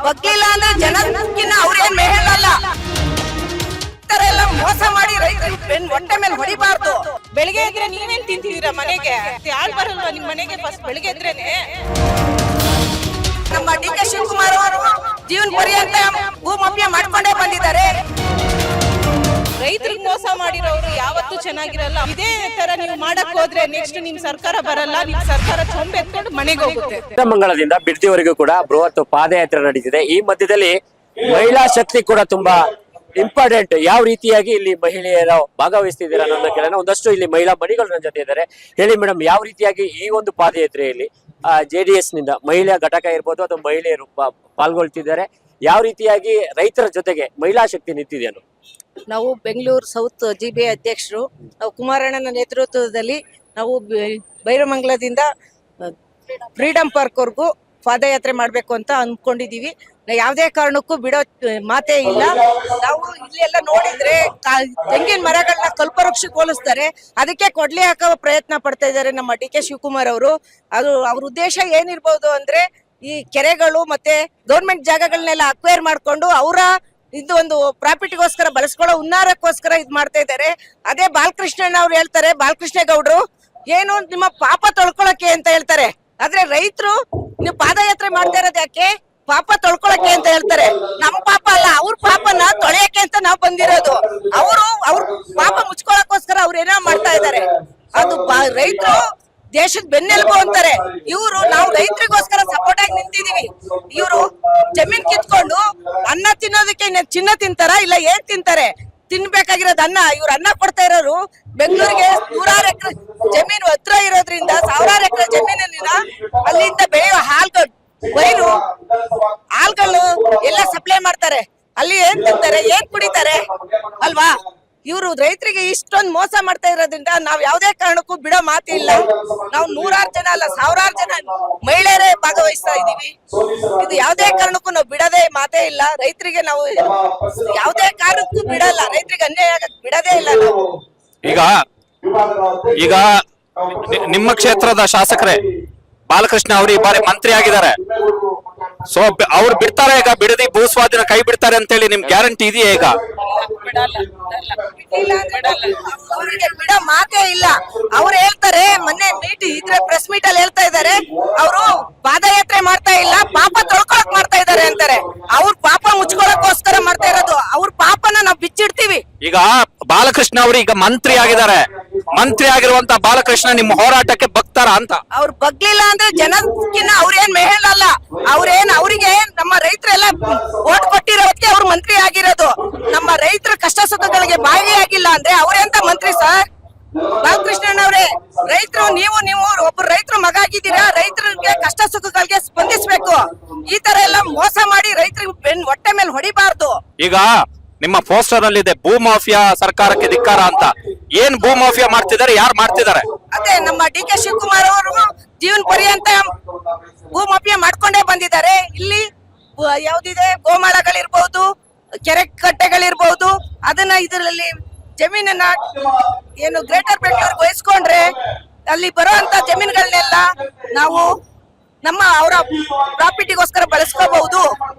ಬಗ್ಲಿಲ್ಲ ಅಂದ್ರೆ ಜನಕ್ಕಿನ್ನ ಅವ್ರೇನ್ ಮೇಲಲ್ಲ. ಮೋಸ ಮಾಡಿ ರೈತರು ಹೊಟ್ಟೆ ಮೇಲೆ ಹೊಡಿಬಾರ್ದು. ಬೆಳಿಗ್ಗೆ ಇದ್ರೆ ನೀವೇನ್ ತಿಂತಿದೀರಾ ಮನೆಗೆ? ಯಾರು ಬರಲ್ವಾ ನಿಮ್ ಮನೆಗೆ? ಫಸ್ಟ್ ಬೆಳಿಗ್ಗೆ ಇದ್ರೇನೆ. ನಮ್ಮ ಡಿ ಕೆ ಶಿವಕುಮಾರ್ ಅವರು ಜೀವನ ಪರ್ಯಂತ ಭೂಮಾಫಿಯ ಮಾಡ್ಕೊಂಡೇ ಬಂದಿದ್ದಾರೆ. ರೈತರಿಗೆ ಮೋಸ ಮಾಡಿರೋರು ಯಾವತ್ತೂ ಚೆನ್ನಾಗಿರಲ್ಲ. ಇದೇ ತರ ನೀವು ಮಾಡಕ್ ಹೋದ್ರೆ ನೆಕ್ಸ್ಟ್ ನಿಮ್ ಸರ್ಕಾರ ಬರಲ್ಲ. ನಿಮ್ ಸರ್ಕಾರ ಚೊಂಬೆ ಎತ್ಕೊಂಡು ಮನೆಗೆ ಹೋಗುತ್ತೆ. ಮಂಗಳದಿಂದ ಬಿಡ್ದಿವರೆಗೂ ಕೂಡ ಬೃಹತ್ ಪಾದಯಾತ್ರೆ ನಡೀತಿದೆ. ಈ ಮಧ್ಯದಲ್ಲಿ ಮಹಿಳಾ ಶಕ್ತಿ ಕೂಡ ತುಂಬಾ ಇಂಪಾರ್ಟೆಂಟ್. ಯಾವ ರೀತಿಯಾಗಿ ಇಲ್ಲಿ ಮಹಿಳೆಯರು ಭಾಗವಹಿಸ್ತಿದ್ದೀರಾ ಅನ್ನೋದನ್ನ ಕೇಳೋಣ. ಒಂದಷ್ಟು ಇಲ್ಲಿ ಮಹಿಳಾ ಮಣಿಗಳು ನನ್ನ ಜೊತೆ ಇದ್ದಾರೆ. ಹೇಳಿ ಮೇಡಮ್, ಯಾವ ರೀತಿಯಾಗಿ ಈ ಒಂದು ಪಾದಯಾತ್ರೆಯಲ್ಲಿ JDS ನಿಂದ ಮಹಿಳಾ ಘಟಕ ಇರ್ಬೋದು ಅಥವಾ ಮಹಿಳೆಯರು ಪಾಲ್ಗೊಳ್ತಿದ್ದಾರೆ, ಯಾವ ರೀತಿಯಾಗಿ ರೈತರ ಜೊತೆಗೆ ಮಹಿಳಾ ಶಕ್ತಿ ನಿಂತಿದೆಯೋ? ನಾವು ಬೆಂಗಳೂರು ಸೌತ್ GBA ಅಧ್ಯಕ್ಷರು. ನಾವು ಕುಮಾರಣ್ಣನ ನೇತೃತ್ವದಲ್ಲಿ ನಾವು ಬೈರಮಂಗಲದಿಂದ ಫ್ರೀಡಂ ಪಾರ್ಕ್ ವರ್ಗೂ ಪಾದಯಾತ್ರೆ ಮಾಡ್ಬೇಕು ಅಂತ ಅನ್ಕೊಂಡಿದೀವಿ. ಯಾವುದೇ ಕಾರಣಕ್ಕೂ ಬಿಡೋ ಮಾತೇ ಇಲ್ಲ. ನಾವು ಇಲ್ಲಿ ಎಲ್ಲ ನೋಡಿದ್ರೆ ತೆಂಗಿನ ಮರಗಳನ್ನ ಕಲ್ಪವೃಕ್ಷಕ್ಕೆ ಹೋಲಿಸ್ತಾರೆ. ಅದಕ್ಕೆ ಕೊಡ್ಲಿ ಹಾಕೋ ಪ್ರಯತ್ನ ಪಡ್ತಾ ಇದ್ದಾರೆ ನಮ್ಮ ಡಿ ಕೆ ಶಿವಕುಮಾರ್ ಅವರು. ಅದು ಅವ್ರ ಉದ್ದೇಶ ಏನಿರ್ಬೋದು ಅಂದ್ರೆ ಈ ಕೆರೆಗಳು ಮತ್ತೆ ಗೌರ್ಮೆಂಟ್ ಜಾಗಗಳನ್ನೆಲ್ಲ ಅಕ್ವೈರ್ ಮಾಡ್ಕೊಂಡು ಅವರ ಇದು ಒಂದು ಪ್ರಾಫಿಟ್ಗೋಸ್ಕರ ಬಳಸ್ಕೊಳ್ಳೋ ಹುನ್ನಾರಕ್ಕೋಸ್ಕರ ಇದ್ ಮಾಡ್ತಾ ಇದ್ದಾರೆ. ಅದೇ ಬಾಲಕೃಷ್ಣಣ್ಣ ಅವ್ರು ಹೇಳ್ತಾರೆ, ಬಾಲಕೃಷ್ಣ ಗೌಡ್ರು ಏನು ನಿಮ್ಮ ಪಾಪ ತೊಳ್ಕೊಳಕ್ಕೆ ಅಂತ ಹೇಳ್ತಾರೆ. ಆದ್ರೆ ರೈತರು ನೀವು ಪಾದಯಾತ್ರೆ ಮಾಡ್ತಾ ಇರೋದು ಯಾಕೆ? ಪಾಪ ತೊಳ್ಕೊಳಕ್ಕೆ ಅಂತ ಹೇಳ್ತಾರೆ. ನಮ್ ಪಾಪ ಅಲ್ಲ, ಅವ್ರ ಪಾಪನ ತೊಳೆಯಕ್ಕೆ ಅಂತ ನಾವ್ ಬಂದಿರೋದು. ಅವ್ರ ಪಾಪ ಮುಚ್ಕೊಳಕ್ಕೋಸ್ಕರ ಅವ್ರ ಏನೋ ಮಾಡ್ತಾ ಇದ್ದಾರೆ. ಅದು ರೈತರು ದೇಶದ ಬೆನ್ನೆಲುಬು ಅಂತಾರೆ. ನಾವು ರೈತರಿಗೋಸ್ಕರ ಸಪೋರ್ಟ್ ಆಗಿ ನಿಂತಿದೀವಿ. ಇವರು ಜಮೀನ್ ಕಿತ್ಕೊಂಡು ಅನ್ನ ತಿನ್ನೋದಕ್ಕೆ ಚಿನ್ನ ತಿಂತಾರ ಇಲ್ಲ ಏನ್ ತಿಂತಾರೆ? ತಿನ್ಬೇಕಾಗಿರೋದು ಅನ್ನ. ಇವ್ರು ಅನ್ನ ಕೊಡ್ತಾ ಇರೋರು ಬೆಂಗಳೂರಿಗೆ 100 ಎಕರೆ ಜಮೀನು ಹತ್ರ ಇರೋದ್ರಿಂದ 1000 ಎಕರೆ ಜಮೀನಿನ ಅಲ್ಲಿಂದ ಬೆಳೆಯುವ ಹಾಲ್ಗಳು ಹಾಲ್ಗಳು ಎಲ್ಲ ಸಪ್ಲೈ ಮಾಡ್ತಾರೆ. ಅಲ್ಲಿ ಏನ್ ತಿಂತಾರೆ, ಏನ್ ಕುಡಿತಾರೆ ಅಲ್ವಾ? ಇವರು ರೈತರಿಗೆ ಇಷ್ಟೊಂದು ಮೋಸ ಮಾಡ್ತಾ ಇರೋದ್ರಿಂದ ನಾವ್ ಯಾವ್ದೇ ಕಾರಣಕ್ಕೂ ಬಿಡೋ ಮಾತಿಲ್ಲ. ನಾವು 100 ಜನ ಅಲ್ಲ 1000 ಜನ ಮಹಿಳೆಯರೇ ಭಾಗವಹಿಸ್ತಾ ಇದೀವಿ. ಇದು ಯಾವ್ದೇ ಕಾರಣಕ್ಕೂ ನಾವು ಬಿಡೋದೇ ಮಾತೇ ಇಲ್ಲ. ರೈತರಿಗೆ ನಾವು ಯಾವ್ದೇ ಕಾರಣಕ್ಕೂ ಬಿಡಲ್ಲ. ರೈತರಿಗೆ ಅನ್ಯಾಯ ಆಗಕ್ ಬಿಡೋದೇ ಇಲ್ಲ ನಾವು. ಈಗ ನಿಮ್ಮ ಕ್ಷೇತ್ರದ ಶಾಸಕರೇ ಬಾಲಕೃಷ್ಣ ಅವರು ಈ ಬಾರಿ ಮಂತ್ರಿ ಆಗಿದ್ದಾರೆ. ಸೊ ಅವ್ರು ಬಿಡ್ತಾರೆ ಈಗ, ಬಿಡದಿ ಭೂಸ್ವಾಧೀನ ಕೈ ಬಿಡ್ತಾರೆ ಅಂತ ಹೇಳಿ ನಿಮ್ ಗ್ಯಾರಂಟಿ ಇದೆಯಾ? ಈಗ ಅವ್ರಿಗೆ ಬಿಡೋ ಮಾತೇ ಇಲ್ಲ. ಅವ್ರು ಹೇಳ್ತಾರೆ, ಮೊನ್ನೆ ಪ್ರೆಸ್ ಮೀಟ್ ಅಲ್ಲಿ ಹೇಳ್ತಾ ಇದ್ದಾರೆ, ಅವರು ಪಾದಯಾತ್ರೆ ಮಾಡ್ತಾ ಇಲ್ಲ, ಪಾಪ ತೊಳ್ಕೊಳಕ್ ಮಾಡ್ತಾ ಇದ್ದಾರೆ ಅಂತಾರೆ. ಅವ್ರ ಪಾಪ ಮುಚ್ಕೊಳಕ್ಕೋಸ್ಕರ ಮಾಡ್ತಾ ಇರೋದು. ಅವ್ರ ಪಾಪನ ನಾವ್ ಬಿಚ್ಚಿಡ್ತೀವಿ. ಈಗ ಬಾಲಕೃಷ್ಣ ಅವರು ಈಗ ಮಂತ್ರಿ ಆಗಿದ್ದಾರೆ. ಮಂತ್ರಿ ಆಗಿರುವಂತ ಬಾಲಕೃಷ್ಣ ನಿಮ್ಮ ಹೋರಾಟಕ್ಕೆ ಬಗ್ತಾರ ಅಂತ? ಅವ್ರು ಬಗ್ಲಿಲ್ಲ ಅಂದ್ರೆ ಜನಕ್ಕಿನ್ನ ಅವ್ರೇನ್ ಮೇಲಲ್ಲ. ಅವ್ರಿಗೆ ನಮ್ಮ ರೈತರೆಲ್ಲ ಓಟ್ ಕೊಟ್ಟಿರೋದಕ್ಕೆ ಅವ್ರು ಮಂತ್ರಿ ಆಗಿರೋದು. ನಮ್ಮ ರೈತರ ಕಷ್ಟ ಸುಖಗಳಿಗೆ ಭಾಗಿಯಾಗಿಲ್ಲ ಅಂದ್ರೆ ಅವ್ರೆಂತ ಮಂತ್ರಿ ಸರ್? ಬಾಲಕೃಷ್ಣನವ್ರೆ, ರೈತರು ನೀವು ಒಬ್ಬರು ರೈತರು ಮಗ ಆಗಿದ್ದೀರಾ. ರೈತರಿಗೆ ಕಷ್ಟ ಸುಖಗಳಿಗೆ ಸ್ಪಂದಿಸ್ಬೇಕು. ಈ ತರ ಎಲ್ಲ ಮೋಸ ಮಾಡಿ ರೈತರಿಗೆ ಹೊಟ್ಟೆ ಮೇಲೆ ಹೊಡಿಬಾರ್ದು. ಈಗ ನಿಮ್ಮ ಪೋಸ್ಟರ್ ಅಲ್ಲಿ ಇದೆ ಭೂ ಮಾಫಿಯಾ ಸರ್ಕಾರಕ್ಕೆ ಧಿಕ್ಕಾರ ಅಂತ. ಏನ್ ಭೂ ಮಾಫಿಯಾ ಮಾಡ್ತಿದ್ದಾರೆ, ಯಾರು ಮಾಡ್ತಿದ್ದಾರೆ? ಅದೇ ನಮ್ಮ ಡಿ ಕೆ ಶಿವಕುಮಾರ್ ಅವರು ಜೀವನ ಪರ್ಯಂತ ಭೂ ಮಾಫಿಯಾ ಮಾಡ್ಕೊಂಡೇ ಬಂದಿದ್ದಾರೆ. ಇಲ್ಲಿ ಯಾವ್ದಿದೆ, ಗೋಮಾಳಗಳಿರ್ಬಹುದು, ಕೆರೆ ಕಟ್ಟೆಗಳಿರ್ಬಹುದು, ಅದನ್ನ ಇದರಲ್ಲಿ ಜಮೀನನ್ನ ಏನು ಗ್ರೇಟರ್ ಬೆಂಗಳೂರಿಗೆ ವಹಿಸ್ಕೊಂಡ್ರೆ ಅಲ್ಲಿ ಬರುವಂತ ಜಮೀನುಗಳನ್ನೆಲ್ಲ ನಾವು ಅವರ ಪ್ರಾಫಿಟಿಗೋಸ್ಕರ ಬಳಸ್ಕೋಬಹುದು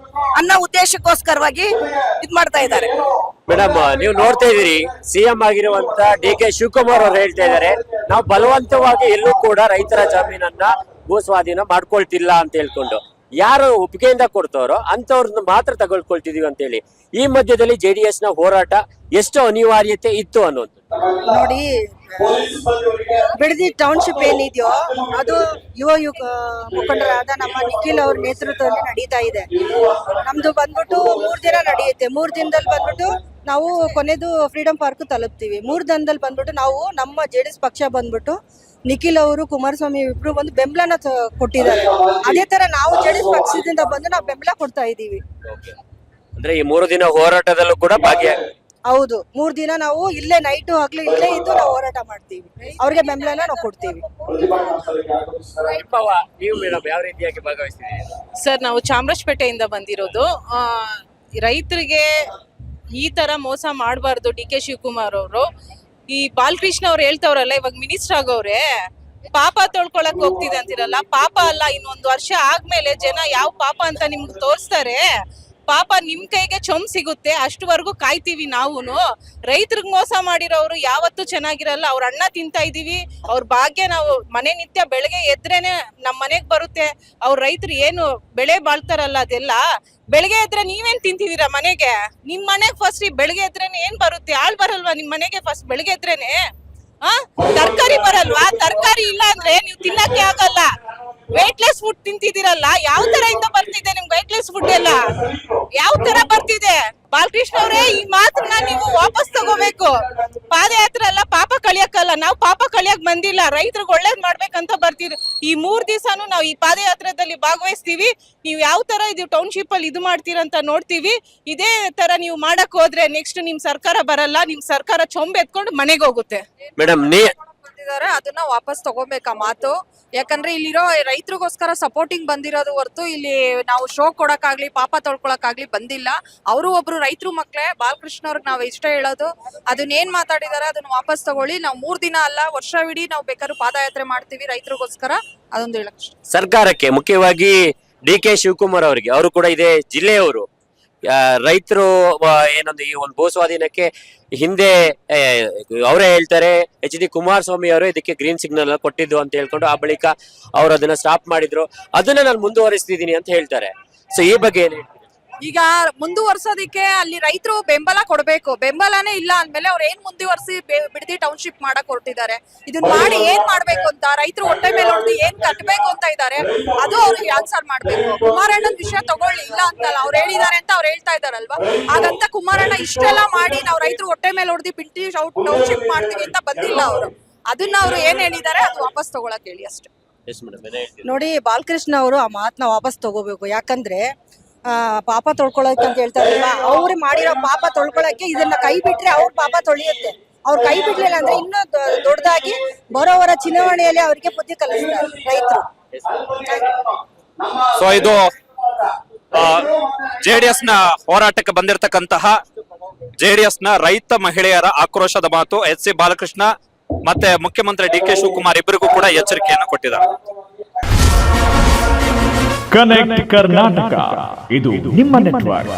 ಅನ್ನೋ ಉದ್ದೇಶಕ್ಕೋಸ್ಕರವಾಗಿ ಇದ್ ಮಾಡ್ತಾ ಇದ್ದಾರೆ. ಮೇಡಮ್, ನೀವು ನೋಡ್ತಾ ಇದೀರಿ, CM ಆಗಿರುವಂತ DK ಶಿವಕುಮಾರ್ ಅವರು ಹೇಳ್ತಾ ಇದ್ದಾರೆ, ನಾವು ಬಲವಂತವಾಗಿ ಎಲ್ಲೂ ಕೂಡ ರೈತರ ಜಮೀನನ್ನ ಭೂಸ್ವಾಧೀನ ಮಾಡ್ಕೊಳ್ತಿಲ್ಲ ಅಂತ ಹೇಳ್ಕೊಂಡು. ಯಾರು ಒಪ್ಪಿಗೆಯಿಂದ ಕೊಡ್ತಾರೋ ಅಂತವ್ರನ್ನ ಮಾತ್ರ ತಗೊಳ್ಕೊಳ್ತಿದೀವಿ ಅಂತ ಹೇಳಿ. ಈ ಮಧ್ಯದಲ್ಲಿ JDS ನ ಹೋರಾಟ ಎಷ್ಟು ಅನಿವಾರ್ಯತೆ ಇತ್ತು ಅನ್ನೋದು ನೋಡಿ. ಬಿಡದಿ ಟೌನ್ಶಿಪ್ ಏನಿದೆಯೋ ಅದು ಯುವ ಮುಖಂಡರಾದ ನಮ್ಮ ನಿಖಿಲ್ ಅವ್ರ ನೇತೃತ್ವದಲ್ಲಿ ನಡೀತಾ ಇದೆ. ನಮ್ದು ಬಂದ್ಬಿಟ್ಟು 3 ದಿನ ನಡೆಯುತ್ತೆ. 3 ದಿನದಲ್ಲಿ ಬಂದ್ಬಿಟ್ಟು ನಾವು ಕೊನೆದು ಫ್ರೀಡಂ ಪಾರ್ಕ್ ತಲುಪ್ತೀವಿ. 3 ದಿನದಲ್ಲಿ ಬಂದ್ಬಿಟ್ಟು ನಾವು ನಮ್ಮ JDS ಪಕ್ಷ ಬಂದ್ಬಿಟ್ಟು ನಿಖಿಲ್ ಅವರು ಕುಮಾರಸ್ವಾಮಿ ಇಬ್ರು ಬಂದು ಬೆಂಬಲನ ಕೊಟ್ಟಿದ್ದಾರೆ. ಅದೇ ತರ ನಾವು JDS ಪಕ್ಷದಿಂದ ಬಂದು ನಾವು ಬೆಂಬಲ ಕೊಡ್ತಾ ಇದೀವಿ. ಅಂದ್ರೆ ಈ 3 ದಿನ ಹೋರಾಟದಲ್ಲೂ ಕೂಡ ಭಾಗಿಯಾಗಿ ಹೌದು, 3 ದಿನ ನಾವು ಇಲ್ಲೇ ನೈಟು ಆಗ್ಲಿ ಇಲ್ಲೇ ಇದ್ದು ನಾವು ಹೋರಾಟ ಮಾಡ್ತೀವಿ. ಅವ್ರಿಗೆ ಬೆಂಬಲನ ನಾವು ಕೊಡ್ತೀವಿ. ನೀವು ಮೇಡಮ್ ಯಾವ ರೀತಿಯಾಗಿ ಭಾಗವಹಿಸ್ತೀವಿ? ಸರ್, ನಾವು ಚಾಮರಾಜಪೇಟೆಯಿಂದ ಬಂದಿರೋದು. ರೈತರಿಗೆ ಈ ತರ ಮೋಸ ಮಾಡಬಾರ್ದು ಡಿ ಕೆ ಶಿವಕುಮಾರ್ ಅವರು. ಈ ಬಾಲಕೃಷ್ಣ ಅವ್ರು ಹೇಳ್ತವ್ರಲ್ಲ, ಇವಾಗ ಮಿನಿಸ್ಟರ್ ಆಗೋರೆ, ಪಾಪ ತೊಳ್ಕೊಳಕ್ ಹೋಗ್ತಿದೆ ಅಂತಿರಲ್ಲ, ಪಾಪ ಅಲ್ಲ, ಇನ್ನೊಂದು ವರ್ಷ ಆದ್ಮೇಲೆ ಜನ ಯಾವ ಪಾಪ ಅಂತ ನಿಮ್ಗೆ ತೋರಿಸ್ತಾರೆ. ಪಾಪ ನಿಮ್ ಕೈಗೆ ಚೊಂಬ್ ಸಿಗುತ್ತೆ, ಅಷ್ಟುವರೆಗೂ ಕಾಯ್ತೀವಿ ನಾವುನು. ರೈತರಿಗೆ ಮೋಸ ಮಾಡಿರೋರು ಯಾವತ್ತೂ ಚೆನ್ನಾಗಿರಲ್ಲ. ಅವ್ರ ಅನ್ನ ತಿಂತಾ ಇದೀವಿ, ಅವ್ರ ಭಾಗ್ಯ ನಾವು ಮನೆ ನಿತ್ಯ ಬೆಳಗ್ಗೆ ಎದ್ರೇನೆ ನಮ್ ಮನೆಗ್ ಬರುತ್ತೆ. ಅವ್ರ ರೈತರು ಏನು ಬೆಳೆ ಬಾಳ್ತಾರಲ್ಲ ಅದೆಲ್ಲ ಬೆಳಗ್ಗೆ ಎದ್ರೆ ನೀವೇನ್ ತಿಂತಿದೀರಾ ಮನೆಗೆ? ನಿಮ್ ಮನೆಗ್ ಫಸ್ಟ್ ಬೆಳಗ್ಗೆ ಎದ್ರೇನೆ ಏನ್ ಬರುತ್ತೆ? ಆಳ್ ಬರಲ್ವಾ ನಿಮ್ ಮನೆಗೆ ಫಸ್ಟ್ ಬೆಳಗ್ಗೆ ಎದ್ರೇನೆ? ತರಕಾರಿ ಬರಲ್ವಾ? ತರಕಾರಿ ಇಲ್ಲ ಅಂದ್ರೆ ನೀವು ತಿನ್ನಕ್ಕೆ ಆಗಲ್ಲ. ವೇಟ್ಲೆಸ್ ಫುಡ್ ತಿಂತಿದ್ದೀರಲ್ಲ, ಯಾವ ತರ ಇಂದ ಬರ್ತಿದೆ ನಿಮ್ಗೆ ವೇಟ್ಲೆಸ್ ಫುಡ್ ಎಲ್ಲ? ಯಾವ ತರ ಬರ್ತಿದೆ? ಬಾಲಕೃಷ್ಣ ಅವರೇ, ಈ ಮಾತನ್ನ ನೀವು ವಾಪಸ್ ತಗೋಬೇಕು. ಪಾದಯಾತ್ರೆ ಅಲ್ಲ, ಪಾಪ ಕಳಿಯಕ್ಕಲ್ಲ. ನಾವು ಪಾಪ ಕಳಿಯಕ್ ಬಂದಿಲ್ಲ, ರೈತರಿಗೆ ಒಳ್ಳೇದ್ ಮಾಡ್ಬೇಕಂತ ಬರ್ತೀವಿ. ಈ 3 ದಿವಸನು ನಾವು ಈ ಪಾದಯಾತ್ರೆದಲ್ಲಿ ಭಾಗವಹಿಸ್ತೀವಿ. ನೀವು ಯಾವ ತರ ಇದು ಟೌನ್ಶಿಪ್ ಅಲ್ಲಿ ಇದು ಮಾಡ್ತೀರಂತ ನೋಡ್ತೀವಿ. ಇದೇ ತರ ನೀವು ಮಾಡಕ್ ಹೋದ್ರೆ ನೆಕ್ಸ್ಟ್ ನಿಮ್ ಸರ್ಕಾರ ಬರಲ್ಲ, ನಿಮ್ ಸರ್ಕಾರ ಚೊಂಬ್ ಎತ್ಕೊಂಡು ಮನೆಗೆ ಹೋಗುತ್ತೆ. ಮೇಡಮ್ ಬಂದಿದ್ದಾರೆ, ಅದನ್ನ ವಾಪಸ್ ತಗೋಬೇಕಾ ಮಾತು. ಯಾಕಂದ್ರೆ ಇಲ್ಲಿರೋ ರೈತರಿಗೋಸ್ಕರ ಸಪೋರ್ಟಿಂಗ್ ಬಂದಿರೋದು ಹೊರತು ಇಲ್ಲಿ ನಾವು ಶೋ ಕೊಡಕ್ಕಾಗ್ಲಿ ಪಾಪ ತೊಳ್ಕೊಳಕ್ಕಾಗ್ಲಿ ಬಂದಿಲ್ಲ. ಅವರು ಒಬ್ರು ರೈತರು ಮಕ್ಳೇ. ಬಾಲಕೃಷ್ಣ ಅವ್ರಿಗೆ ನಾವು ಇಷ್ಟ ಹೇಳೋದು, ಅದನ್ನ ಏನ್ ಮಾತಾಡಿದಾರೆ ಅದನ್ನ ವಾಪಸ್ ತಗೊಳ್ಳಿ. ನಾವು 3 ದಿನ ಅಲ್ಲ, ವರ್ಷವಿಡೀ ನಾವು ಬೇಕಾದ್ರೂ ಪಾದಯಾತ್ರೆ ಮಾಡ್ತೀವಿ ರೈತರಿಗೋಸ್ಕರ. ಅದೊಂದು ಹೇಳಕ್ ಸರ್ಕಾರಕ್ಕೆ, ಮುಖ್ಯವಾಗಿ DK ಶಿವಕುಮಾರ್ ಅವರಿಗೆ, ಅವರು ಕೂಡ ಇದೇ ಜಿಲ್ಲೆಯವರು, ರೈತರು ಏನೊಂದು ಈ ಒಂದು ಭೂಸ್ವಾಧೀನಕ್ಕೆ ಹಿಂದೆ ಅವರೇ ಹೇಳ್ತಾರೆ HD ಕುಮಾರಸ್ವಾಮಿ ಅವರು ಇದಕ್ಕೆ ಗ್ರೀನ್ ಸಿಗ್ನಲ್ ಕೊಟ್ಟಿದ್ದು ಅಂತ ಹೇಳ್ಕೊಂಡು ಆ ಬಳಿಕ ಅವರು ಅದನ್ನ ಸ್ಟಾಪ್ ಮಾಡಿದ್ರು. ಅದನ್ನ ನಾನು ಮುಂದುವರಿಸ್ತಿದ್ದೀನಿ ಅಂತ ಹೇಳ್ತಾರೆ. ಸೊ ಈ ಬಗ್ಗೆ ಏನ್ ಹೇಳ್ತೀರಿ? ಈಗ ಮುಂದುವರ್ಸೋದಿಕ್ಕೆ ಅಲ್ಲಿ ರೈತರು ಬೆಂಬಲ ಕೊಡ್ಬೇಕು. ಬೆಂಬಲನೇ ಇಲ್ಲ ಅಂದ್ಮೇಲೆ ಅವ್ರು ಏನ್ ಮುಂದುವರ್ಸಿ ಬಿಡದಿ ಟೌನ್ಶಿಪ್ ಮಾಡಕ್ ಹೊರಟಿದ್ದಾರೆ. ಇದನ್ನ ಮಾಡಿ ಏನ್ ಮಾಡ್ಬೇಕು ಅಂತ ರೈತರು ಹೊಟ್ಟೆ ಮೇಲೆ ಹೊಡೆದು ಏನ್ ಕಟ್ಬೇಕು ಅಂತ ಇದ್ದಾರೆ, ಅದು ಅವ್ರಿಗೆ ಆನ್ಸರ್ ಮಾಡ್ಬೇಕು. ಕುಮಾರಣ್ಣನ ವಿಷಯ ತಗೊಳ್ಳಿ, ಇಲ್ಲ ಅಂತಲ್ಲ, ಅವ್ರು ಹೇಳಿದ್ದಾರೆ ಅಂತ ಅವ್ರು ಹೇಳ್ತಾ ಇದಾರಲ್ವಾ. ಹಾಗಂತ ಕುಮಾರಣ್ಣ ಇಷ್ಟೆಲ್ಲ ಮಾಡಿ ನಾವು ರೈತರು ಹೊಟ್ಟೆ ಮೇಲೆ ಹೊಡೆದು ಬಿಟ್ಟಿ ಟೌನ್ಶಿಪ್ ಮಾಡ್ತೀವಿ ಅಂತ ಬಂದಿಲ್ಲ ಅವರು. ಅದನ್ನ ಅವ್ರು ಏನ್ ಹೇಳಿದ್ದಾರೆ ಅದು ವಾಪಸ್ ತಗೊಳಕ್ ಹೇಳಿ ಅಷ್ಟೇ. ನೋಡಿ, ಬಾಲಕೃಷ್ಣ ಅವರು ಆ ಮಾತನ್ನ ವಾಪಸ್ ತಗೋಬೇಕು. ಯಾಕಂದ್ರೆ ಪಾಪ ತೊಳ್ಕೊಳಕ್ಕೆ ಅಂತ ಹೇಳ್ತಾರಲ್ವಾ, ಅವ್ರು ಮಾಡಿರೋ ಪಾಪ ತೊಳ್ಕೊಳಕ್ಕೆ ಇದನ್ನ ಕೈ ಬಿಟ್ರೆ ಅವ್ರ ಪಾಪ ತೊಳೆಯುತ್ತೆ. ಅವ್ರು ಕೈ ಬಿಡ್ಲಿಲ್ಲ ಅಂದ್ರೆ ಇನ್ನೂ ದೊಡ್ಡದಾಗಿ ಬರೋವರ ಚುನಾವಣೆಯಲ್ಲಿ ಅವರಿಗೆ ಬುದ್ಧಿ ಕಲಿಸ್ತಾರೆ ರೈತರು. ಸೊ ಇದು JDS ನ ಹೋರಾಟಕ್ಕೆ ಬಂದಿರತಕ್ಕಂತಹ JDS ನ ರೈತ ಮಹಿಳೆಯರ ಆಕ್ರೋಶದ ಮಾತು. HC ಬಾಲಕೃಷ್ಣ ಮತ್ತೆ ಮುಖ್ಯಮಂತ್ರಿ DK ಶಿವಕುಮಾರ್ ಇಬ್ಬರಿಗೂ ಕೂಡ ಎಚ್ಚರಿಕೆಯನ್ನು ಕೊಟ್ಟಿದ್ದಾರೆ. ಕನೆಕ್ಟ್ ಕರ್ನಾಟಕ, ಇದು ನಿಮ್ಮ ನೆಟ್ವರ್ಕ್.